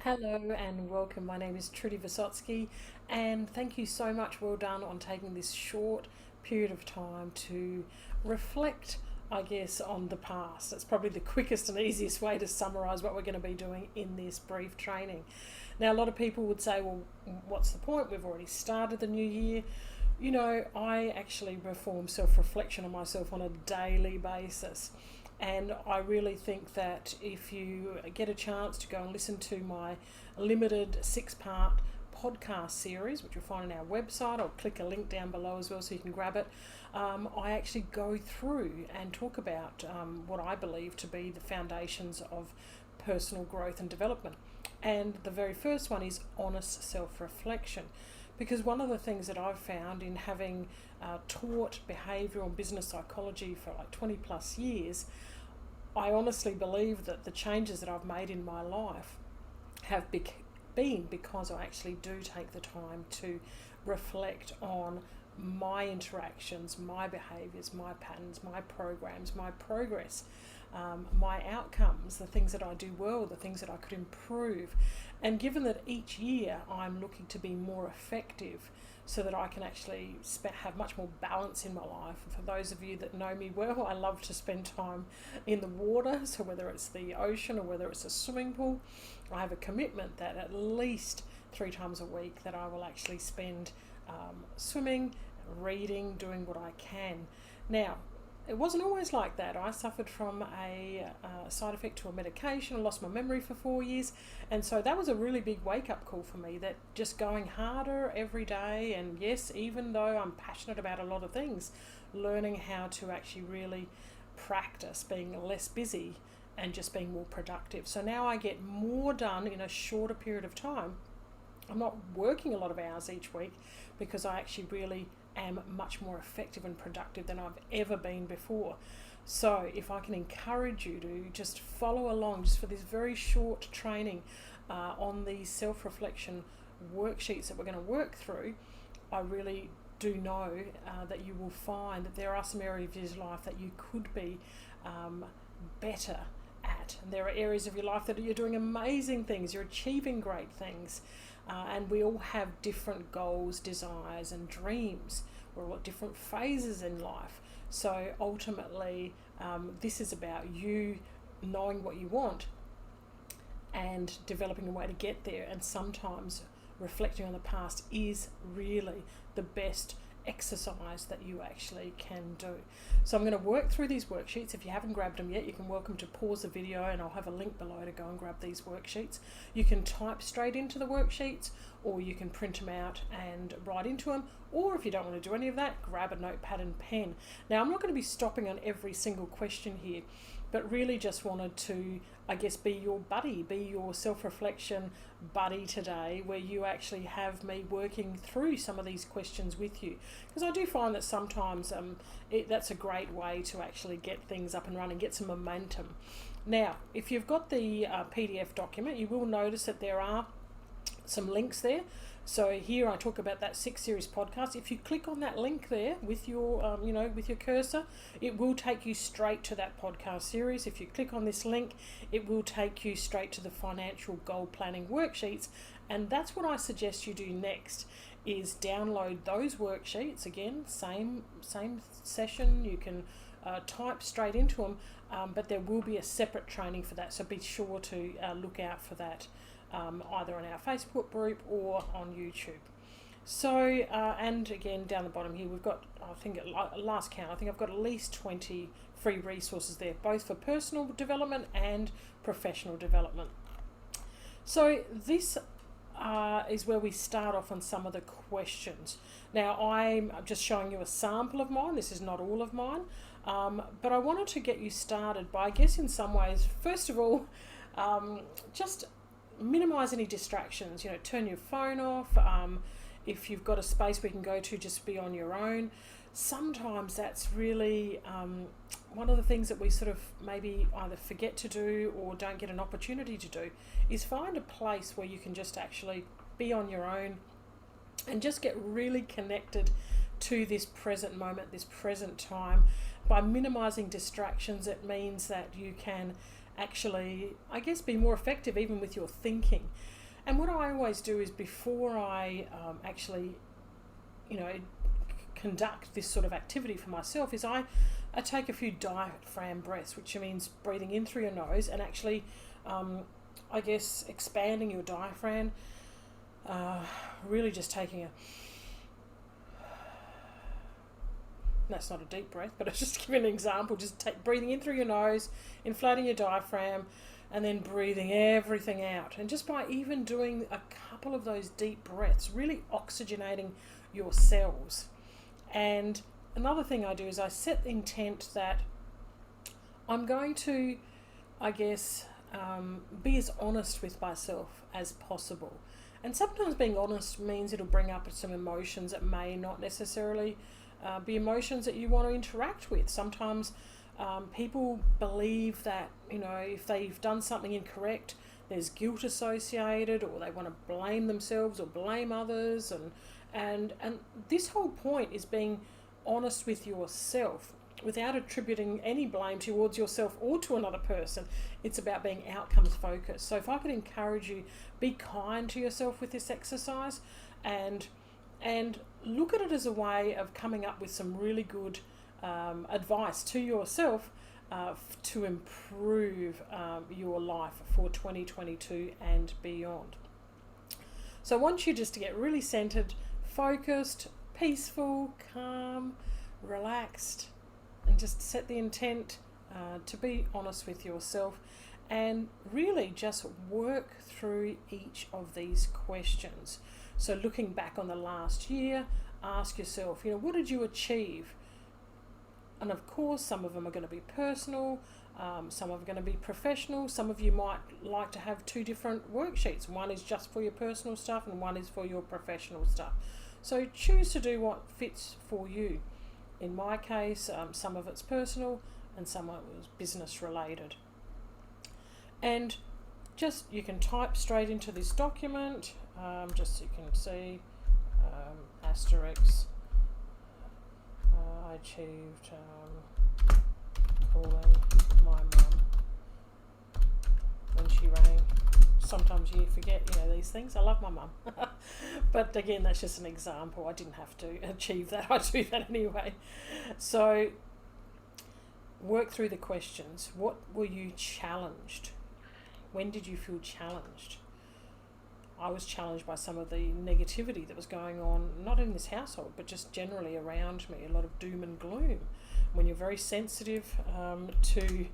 Hello and welcome. My name is Trudy and thank you so much. Well done on taking this short period of time to reflect, I guess, on the past. It's probably the quickest and easiest way to summarize what we're going to be doing in this brief training. Now, a lot of people would say, well, what's the point? We've already started the new year. I actually perform self reflection on myself on a daily basis. And I really think that if you get a chance to go and listen to my limited 6-part podcast series, which you'll find on our website, I'll click a link down below as well so you can grab it. I actually go through and talk about what I believe to be the foundations of personal growth and development. And the very first one is honest self reflection. Because one of the things that I've found in having taught behavioural and business psychology for like 20 plus years, I honestly believe that the changes that I've made in my life have been because I actually do take the time to reflect on my interactions, my behaviours, my patterns, my programs, my progress, my outcomes, the things that I do well, the things that I could improve. And given that each year I'm looking to be more effective so that I can actually have much more balance in my life. And for those of you that know me well, I love to spend time in the water. So whether it's the ocean or whether it's a swimming pool, I have a commitment that at least 3 times a week that I will actually spend swimming, reading, doing what I can. Now, it wasn't always like that. I suffered from a side effect to a medication. I lost my memory for 4 years. And so that was a really big wake-up call for me, that just going harder every day, and yes, even though I'm passionate about a lot of things, learning how to actually really practice being less busy and just being more productive. So now I get more done in a shorter period of time. I'm not working a lot of hours each week because I actually really am much more effective and productive than I've ever been before. So if I can encourage you to just follow along just for this very short training on these self-reflection worksheets that we're going to work through, I really do know that you will find that there are some areas of your life that you could be better at. And there are areas of your life that you're doing amazing things, you're achieving great things. And we all have different goals, desires, and dreams. We're all at different phases in life. So ultimately, this is about you knowing what you want and developing a way to get there. And sometimes reflecting on the past is really the best exercise that you actually can do. So I'm going to work through these worksheets. If you haven't grabbed them yet, you can welcome to pause the video and I'll have a link below to go and grab these worksheets. You can type straight into the worksheets, or you can print them out and write into them, or if you don't want to do any of that, grab a notepad and pen. Now, I'm not going to be stopping on every single question here, but really just wanted to, I guess, be your buddy, be your self-reflection buddy today, where you actually have me working through some of these questions with you. Because I do find that sometimes that's a great way to actually get things up and running, get some momentum. Now, if you've got the PDF document, you will notice that there are some links there. So here I talk about that 6 series podcast. If you click on that link there with your, with your cursor, it will take you straight to that podcast series. If you click on this link, it will take you straight to the financial goal planning worksheets. And that's what I suggest you do next, is download those worksheets. Again, same session. You can type straight into them, but there will be a separate training for that. So be sure to look out for that. Either on our Facebook group or on YouTube. So, and again, down the bottom here, we've got, I think at last count, I think I've got at least 20 free resources there, both for personal development and professional development. So this is where we start off on some of the questions. Now, I'm just showing you a sample of mine. This is not all of mine, but I wanted to get you started by, I guess, in some ways, first of all, just minimize any distractions. Turn your phone off. If you've got a space we can go to, just be on your own. Sometimes that's really one of the things that we sort of maybe either forget to do or don't get an opportunity to do, is find a place where you can just actually be on your own and just get really connected to this present moment, this present time. By minimizing distractions, it means that you can actually, I guess, be more effective even with your thinking. And what I always do is before I actually, conduct this sort of activity for myself is I take a few diaphragm breaths, which means breathing in through your nose and actually, expanding your diaphragm, really just taking that's not a deep breath, but I'll just give you an example. Just breathing in through your nose, inflating your diaphragm, and then breathing everything out. And just by even doing a couple of those deep breaths, really oxygenating your cells. And another thing I do is I set the intent that I'm going to, be as honest with myself as possible. And sometimes being honest means it'll bring up some emotions that may not necessarily be emotions that you want to interact with. Sometimes people believe that, if they've done something incorrect, there's guilt associated, or they want to blame themselves or blame others. And this whole point is being honest with yourself without attributing any blame towards yourself or to another person. It's about being outcomes focused. So if I could encourage you, be kind to yourself with this exercise and look at it as a way of coming up with some really good advice to yourself to improve your life for 2022 and beyond. So I want you just to get really centered, focused, peaceful, calm, relaxed, and just set the intent to be honest with yourself and really just work through each of these questions. So looking back on the last year, ask yourself, what did you achieve? And of course, some of them are going to be personal, some are going to be professional. Some of you might like to have two different worksheets. One is just for your personal stuff and one is for your professional stuff. So choose to do what fits for you. In my case, some of it's personal and some of it was business related. And just, you can type straight into this document, just so you can see, asterisk, I achieved calling my mum when she rang. Sometimes you forget, these things. I love my mum. But again, that's just an example. I didn't have to achieve that. I do that anyway. So work through the questions. What were you challenged? When did you feel challenged? I was challenged by some of the negativity that was going on, not in this household, but just generally around me, a lot of doom and gloom. When you're very sensitive to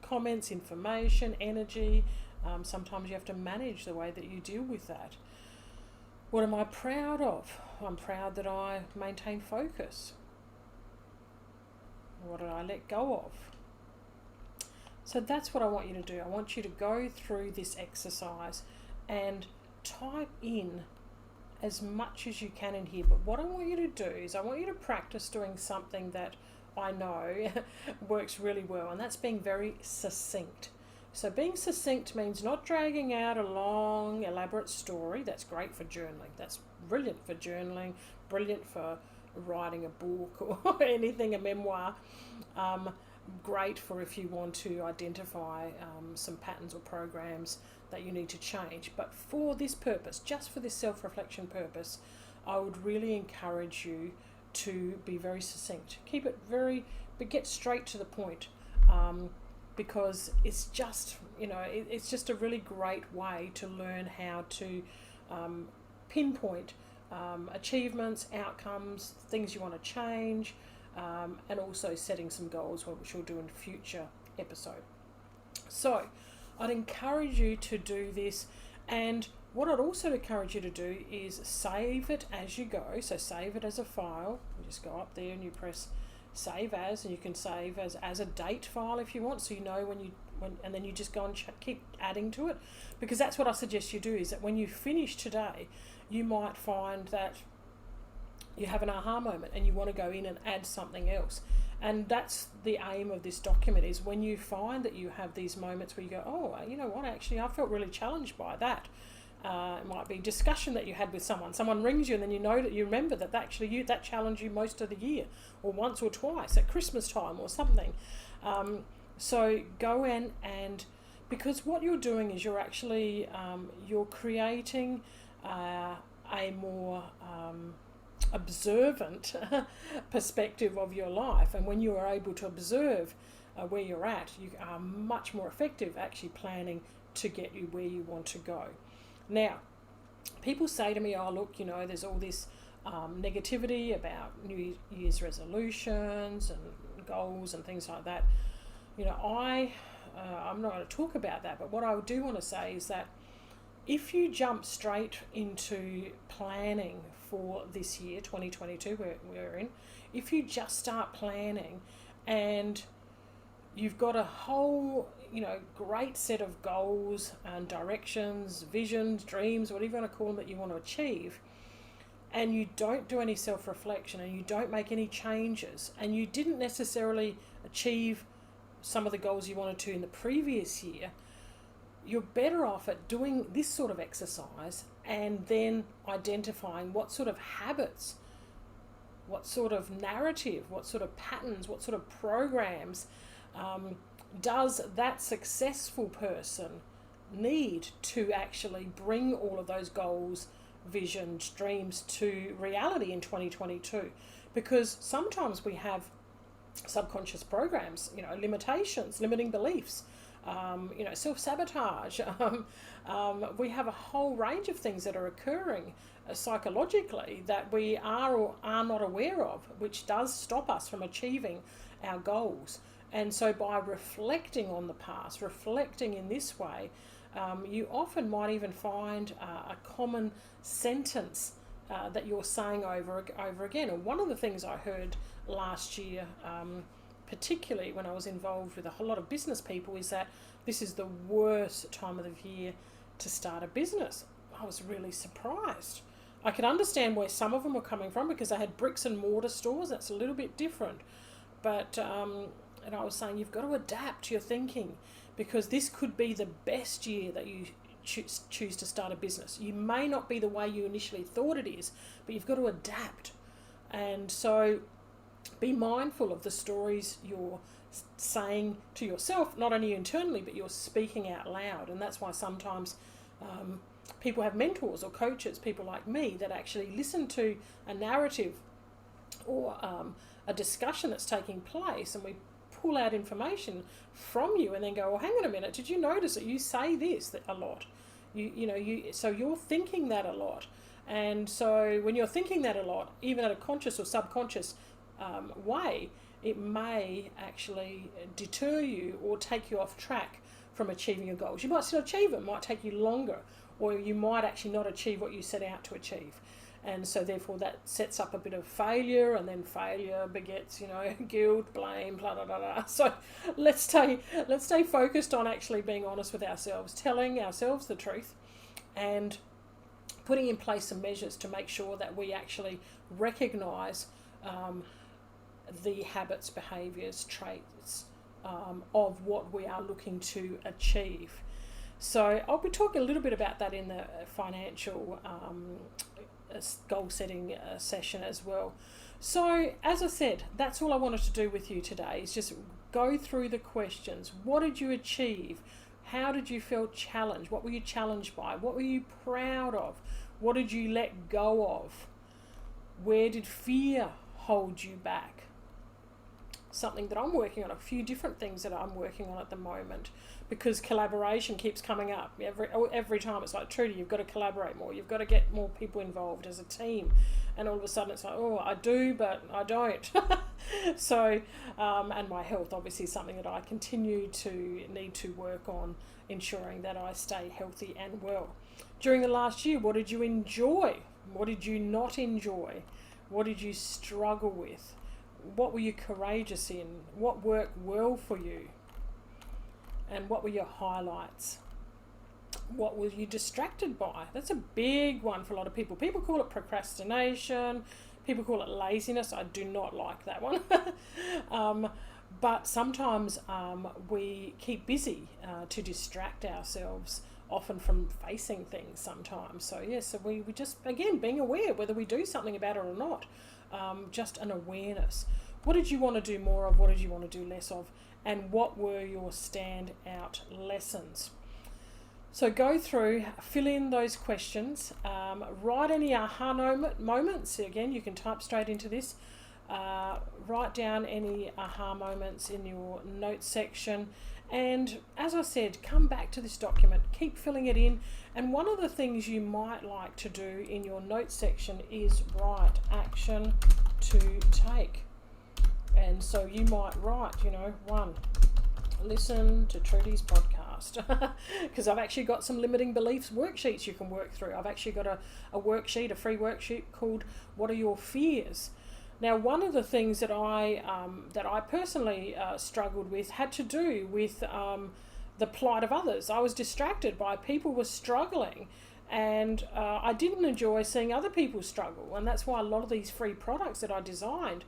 comments, information, energy, sometimes you have to manage the way that you deal with that. What am I proud of? I'm proud that I maintain focus. What did I let go of? So that's what I want you to do. I want you to go through this exercise and type in as much as you can in here. But what I want you to do is I want you to practice doing something that I know works really well, and that's being very succinct. So being succinct means not dragging out a long, elaborate story. That's great for journaling. That's brilliant for journaling, brilliant for writing a book or anything, a memoir. Great for if you want to identify some patterns or programs that you need to change. But for this purpose, just for this self-reflection purpose, I would really encourage you to be very succinct. Keep it but get straight to the point, because it's just, it's just a really great way to learn how to pinpoint achievements, outcomes, things you want to change, and also setting some goals, which we'll do in a future episode. So I'd encourage you to do this, and what I'd also encourage you to do is save it as you go. So save it as a file. You just go up there and you press save as, and you can save as a date file if you want, so you know and then you just go and keep adding to it, because that's what I suggest you do, is that when you finish today, you might find that you have an aha moment and you want to go in and add something else. And that's the aim of this document, is when you find that you have these moments where you go, oh, you know what, actually I felt really challenged by that. It might be discussion that you had with someone rings you, and then you know that you remember that that challenged you most of the year, or once or twice at Christmas time or something. So go in, and because what you're doing is you're actually you're creating a more observant perspective of your life, and when you are able to observe where you're at, you are much more effective actually planning to get you where you want to go. Now, people say to me, oh look, there's all this negativity about New Year's resolutions and goals and things like that. I'm not going to talk about that, but what I do want to say is that if you jump straight into planning for this year, 2022, we're in, if you just start planning and you've got a whole, great set of goals and directions, visions, dreams, whatever you want to call them, that you want to achieve, and you don't do any self-reflection and you don't make any changes, and you didn't necessarily achieve some of the goals you wanted to in the previous year, you're better off at doing this sort of exercise and then identifying what sort of habits, what sort of narrative, what sort of patterns, what sort of programs does that successful person need to actually bring all of those goals, visions, dreams to reality in 2022. Because sometimes we have subconscious programs, limitations, limiting beliefs, self-sabotage. We have a whole range of things that are occurring psychologically that we are or are not aware of, which does stop us from achieving our goals. And so by reflecting on the past, reflecting in this way, you often might even find a common sentence that you're saying over again. And one of the things I heard last year, particularly when I was involved with a whole lot of business people, is that this is the worst time of the year to start a business. I was really surprised. I could understand where some of them were coming from because they had bricks and mortar stores. That's a little bit different. But, and I was saying, you've got to adapt your thinking, because this could be the best year that you choose to start a business. You may not be the way you initially thought it is, but you've got to adapt. And so be mindful of the stories you're saying to yourself, not only internally, but you're speaking out loud. And that's why sometimes people have mentors or coaches, people like me, that actually listen to a narrative or a discussion that's taking place, and we pull out information from you and then go, well, hang on a minute, did you notice that you say this a lot? So you're thinking that a lot. And so when you're thinking that a lot, even at a conscious or subconscious way, it may actually deter you or take you off track from achieving your goals. You might still achieve them, it might take you longer, or you might actually not achieve what you set out to achieve. And so therefore that sets up a bit of failure, and then failure begets, guilt, blame, blah, blah, blah, blah. So let's stay focused on actually being honest with ourselves, telling ourselves the truth, and putting in place some measures to make sure that we actually recognise the habits, behaviours, traits of what we are looking to achieve. So I'll be talking a little bit about that in the financial goal setting session as well. So as I said, that's all I wanted to do with you today, is just go through the questions. What did you achieve? How did you feel challenged? What were you challenged by? What were you proud of? What did you let go of? Where did fear hold you back? Something that I'm working on, a few different things that I'm working on at the moment, because collaboration keeps coming up. Every time it's like, Trudy, you've got to collaborate more. You've got to get more people involved as a team. And all of a sudden it's like, oh, I do, but I don't. So, and my health obviously is something that I continue to need to work on, ensuring that I stay healthy and well. During the last year, what did you enjoy? What did you not enjoy? What did you struggle with? What were you courageous in? What worked well for you? And what were your highlights? What were you distracted by? That's a big one for a lot of people. People call it procrastination. People call it laziness. I do not like that one. But sometimes we keep busy to distract ourselves, often from facing things sometimes. So so we just, again, being aware whether we do something about it or not. Just an awareness. What did you want to do more of? What did you want to do less of? and what were your standout lessons. So go through, fill in those questions, write any aha moments. Again, you can type straight into this. Write down any aha moments in your notes section. And as I said, come back to this document, keep filling it in. And one of the things you might like to do in your notes section is write action to take. And so you might write, 1, listen to Trudy's podcast, because I've actually got some limiting beliefs worksheets you can work through. I've actually got a worksheet, a free worksheet called What Are Your Fears? Now, one of the things that I personally struggled with had to do with the plight of others. I was distracted by people were struggling, and I didn't enjoy seeing other people struggle, and that's why a lot of these free products that I designed,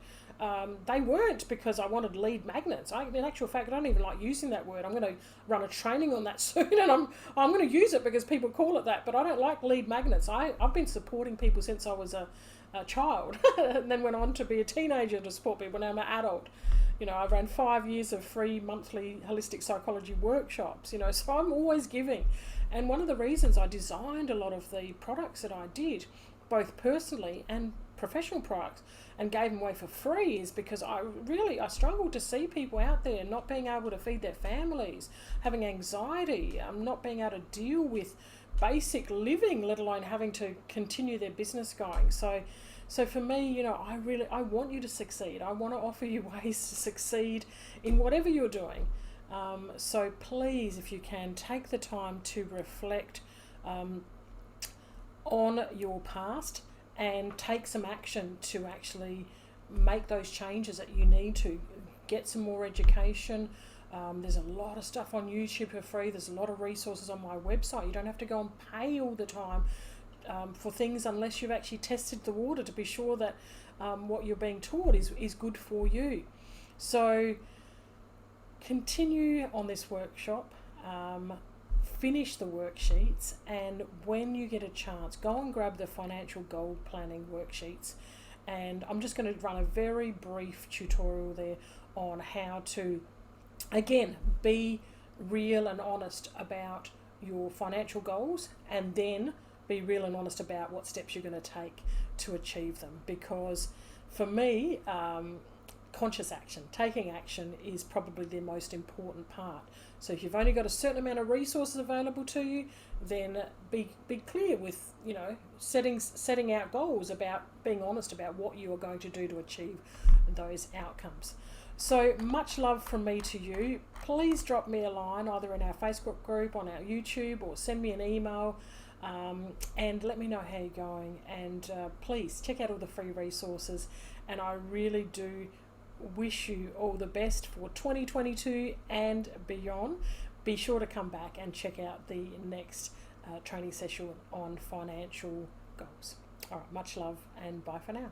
they weren't because I wanted lead magnets. In actual fact, I don't even like using that word. I'm going to run a training on that soon, and I'm going to use it because people call it that, but I don't like lead magnets. I've been supporting people since I was a child and then went on to be a teenager to support people. Now I'm an adult. I ran 5 years of free monthly holistic psychology workshops, so I'm always giving. And one of the reasons I designed a lot of the products that I did, both personally and professional products, and gave them away for free, is because I struggled to see people out there not being able to feed their families, having anxiety, not being able to deal with basic living, let alone having to continue their business going. So for me, I want you to succeed. I want to offer you ways to succeed in whatever you're doing. So please, if you can, take the time to reflect on your past and take some action to actually make those changes that you need to. Get some more education. There's a lot of stuff on YouTube for free. There's a lot of resources on my website. You don't have to go and pay all the time for things unless you've actually tested the water to be sure that what you're being taught is good for you. So continue on this workshop, finish the worksheets, and when you get a chance, go and grab the financial goal planning worksheets. And I'm just going to run a very brief tutorial there on how to, again, be real and honest about your financial goals, and then be real and honest about what steps you're going to take to achieve them. Because for me, conscious action, taking action, is probably the most important part. So if you've only got a certain amount of resources available to you, then be clear with, setting out goals, about being honest about what you are going to do to achieve those outcomes. So much love from me to you. Please drop me a line either in our Facebook group, on our YouTube, or send me an email, and let me know how you're going. And please check out all the free resources. And I really do wish you all the best for 2022 and beyond. Be sure to come back and check out the next training session on financial goals. All right, much love, and bye for now.